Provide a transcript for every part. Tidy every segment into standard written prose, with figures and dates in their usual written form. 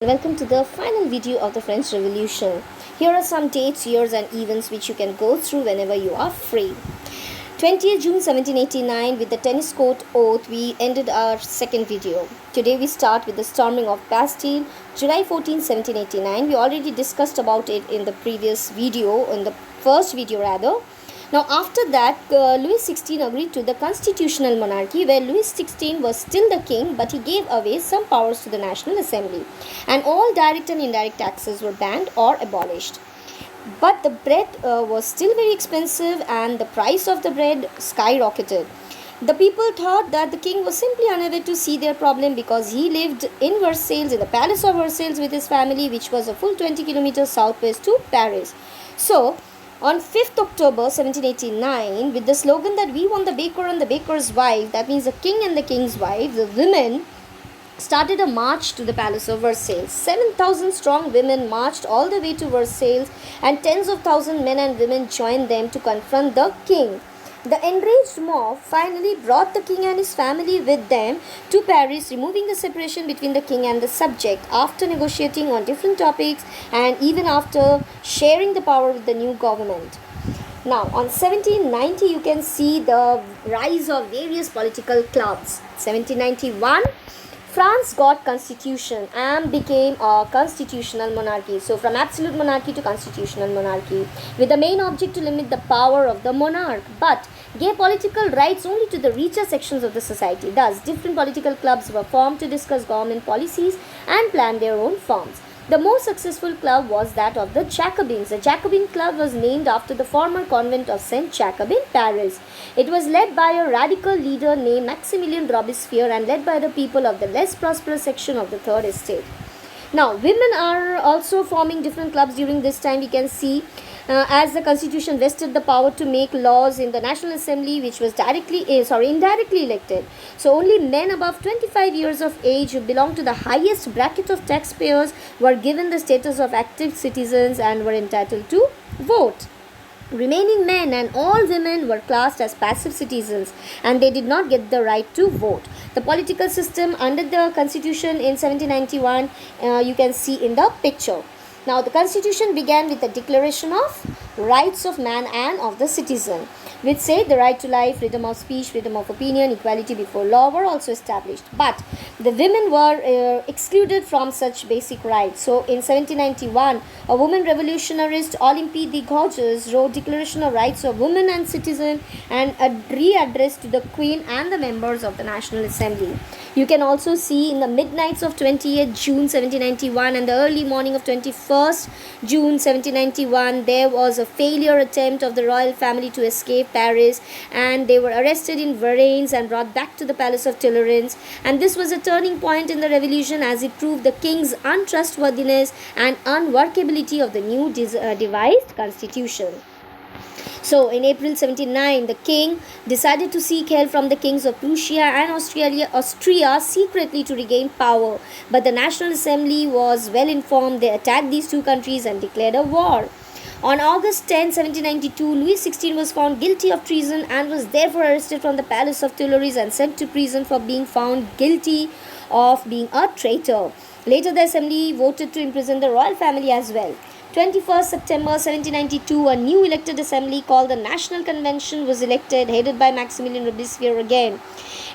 Welcome to the final video of the French Revolution. Here are some dates, years, and events which you can go through whenever you are free. 20th June 1789, with the tennis court oath, we ended our second video. Today we start with the storming of Bastille, July 14, 1789. We already discussed about it in the previous video, in the first video rather. Now, after that, Louis XVI agreed to the constitutional monarchy, where Louis XVI was still the king, but he gave away some powers to the National Assembly, and all direct and indirect taxes were banned or abolished. But the bread was still very expensive, and the price of the bread skyrocketed. The people thought that the king was simply unable to see their problem because he lived in Versailles, in the Palace of Versailles, with his family, which was a full 20 kilometers southwest to Paris. So, on 5th October 1789, with the slogan that we want the baker and the baker's wife, that means the king and the king's wife, the women started a march to the Palace of Versailles. 7,000 strong women marched all the way to Versailles, and tens of thousands men and women joined them to confront the king. The enraged mob finally brought the king and his family with them to Paris, removing the separation between the king and the subject after negotiating on different topics and even after sharing the power with the new government. Now, on 1790, you can see the rise of various political clubs. 1791, France got constitution and became a constitutional monarchy. So from absolute monarchy to constitutional monarchy, with the main object to limit the power of the monarch, but gave political rights only to the richer sections of the society. Thus, different political clubs were formed to discuss government policies and plan their own forms. The most successful club was that of the Jacobins. The Jacobin Club was named after the former convent of Saint Jacobin in Paris. It was led by a radical leader named Maximilien Robespierre and led by the people of the less prosperous section of the Third Estate. Now, women are also forming different clubs during this time. We can see as the constitution vested the power to make laws in the National Assembly, which was indirectly elected. So only men above 25 years of age who belonged to the highest bracket of taxpayers were given the status of active citizens and were entitled to vote. Remaining men and all women were classed as passive citizens, and they did not get the right to vote. The political system under the constitution in 1791, you can see in the picture. Now, the constitution began with the declaration of rights of man and of the citizen, which said the right to life, freedom of speech, freedom of opinion, equality before law were also established. But the women were excluded from such basic rights. So in 1791, a woman revolutionarist, Olympe de Gouges, wrote Declaration of Rights of Women and Citizen and a re-address to the Queen and the members of the National Assembly. You can also see in the midnights of 20th June 1791 and the early morning of 21st June 1791, there was a failure attempt of the royal family to escape Paris, and they were arrested in Varennes and brought back to the Palace of Tolerance. And this was a turning point in the revolution, as it proved the king's untrustworthiness and unworkability of the new devised constitution. So, in April 1709, the king decided to seek help from the kings of Prussia and Austria secretly to regain power. But the National Assembly was well informed. They attacked these two countries and declared a war. On August 10, 1792, Louis XVI was found guilty of treason and was therefore arrested from the Palace of Tuileries and sent to prison for being found guilty of being a traitor. Later, the Assembly voted to imprison the royal family as well. 21st September 1792, a new elected assembly called the National Convention was elected, headed by Maximilien Robespierre again.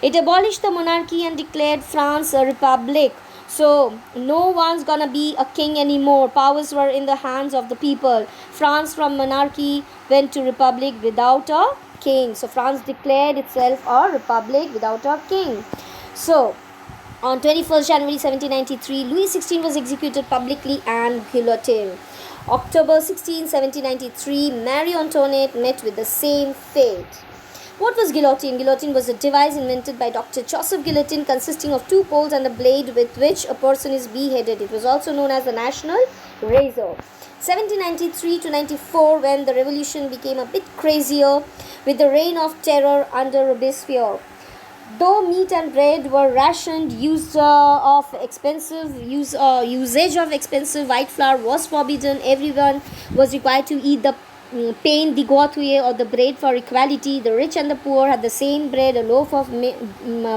It abolished the monarchy and declared France a republic. So, no one's gonna be a king anymore. Powers were in the hands of the people. France from monarchy went to republic without a king. So, France declared itself a republic without a king. So, on 21st January 1793, Louis XVI was executed publicly and guillotined. October 16, 1793, Marie Antoinette met with the same fate. What was guillotine? Guillotine was a device invented by Dr. Joseph Guillotin, consisting of two poles and a blade with which a person is beheaded. It was also known as the national razor. 1793 to 94, when the revolution became a bit crazier with the reign of terror under Robespierre. Though meat and bread were rationed, usage of expensive white flour was forbidden. Everyone was required to eat the pain de Gautier or the bread for equality. The rich and the poor had the same bread. A loaf of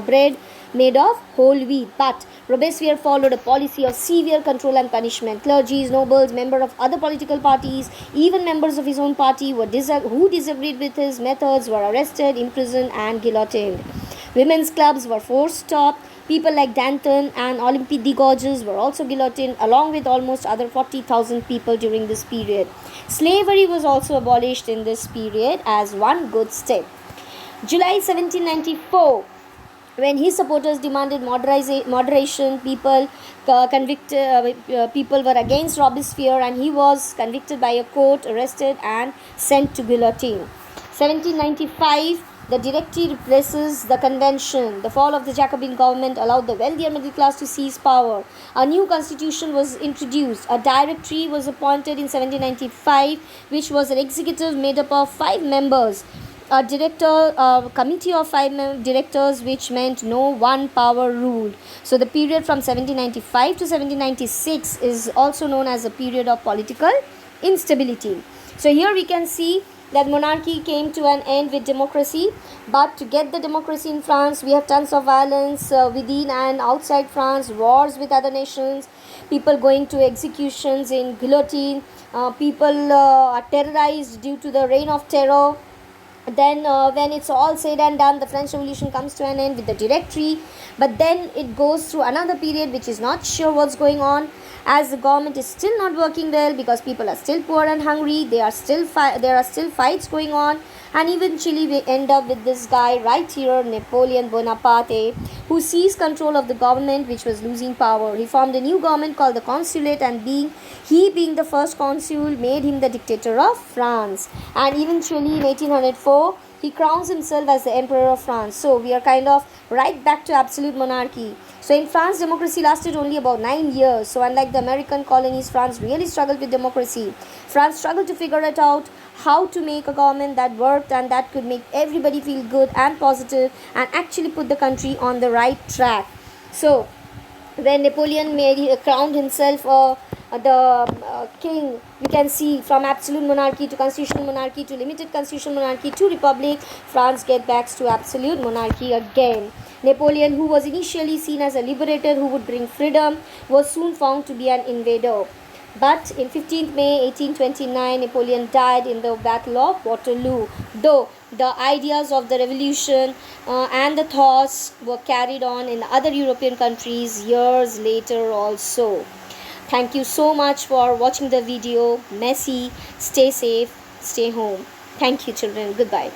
bread made of whole wheat. But Robespierre followed a policy of severe control and punishment. Clergy, nobles, members of other political parties, even members of his own party who disagreed with his methods were arrested, imprisoned, and guillotined. Women's clubs were forced stopped. People like Danton and Olympe de Gouges were also guillotined, along with almost other 40,000 people during this period. Slavery was also abolished in this period as one good step. July 1794, when his supporters demanded moderation, people were against Robespierre, and he was convicted by a court, arrested, and sent to guillotine. 1795, the Directory replaces the Convention. The fall of the Jacobin government allowed the wealthier middle class to seize power. A new constitution was introduced. A Directory was appointed in 1795, which was an executive made up of 5 members. A committee of 5 directors, which meant no one power ruled. So the period from 1795 to 1796 is also known as a period of political instability. So here we can see that monarchy came to an end with democracy, but to get the democracy in France, we have tons of violence within and outside France, wars with other nations, people going to executions in guillotine, people are terrorized due to the reign of terror. Then when it's all said and done, the French Revolution comes to an end with the Directory, but then it goes through another period which is not sure what's going on, as the government is still not working well because people are still poor and hungry. There are still fights going on, and eventually we end up with this guy right here, Napoleon Bonaparte, who seized control of the government which was losing power. He formed a new government called the Consulate, and being the first consul made him the dictator of France. And eventually in 1804, he crowns himself as the Emperor of France. So we are kind of right back to absolute monarchy. So in France, democracy lasted only about 9 years. So unlike the American colonies, France really struggled with democracy. France struggled to figure it out, how to make a government that worked and that could make everybody feel good and positive and actually put the country on the right track. So when Napoleon crowned himself the king, we can see from absolute monarchy to constitutional monarchy to limited constitutional monarchy to republic, France get back to absolute monarchy again. Napoleon, who was initially seen as a liberator who would bring freedom, was soon found to be an invader. But in 15th May 1829, Napoleon died in the Battle of Waterloo, though the ideas of the revolution and the thoughts were carried on in other European countries years later also. Thank you so much for watching the video. Messi, stay safe, stay home. Thank you, children. Goodbye.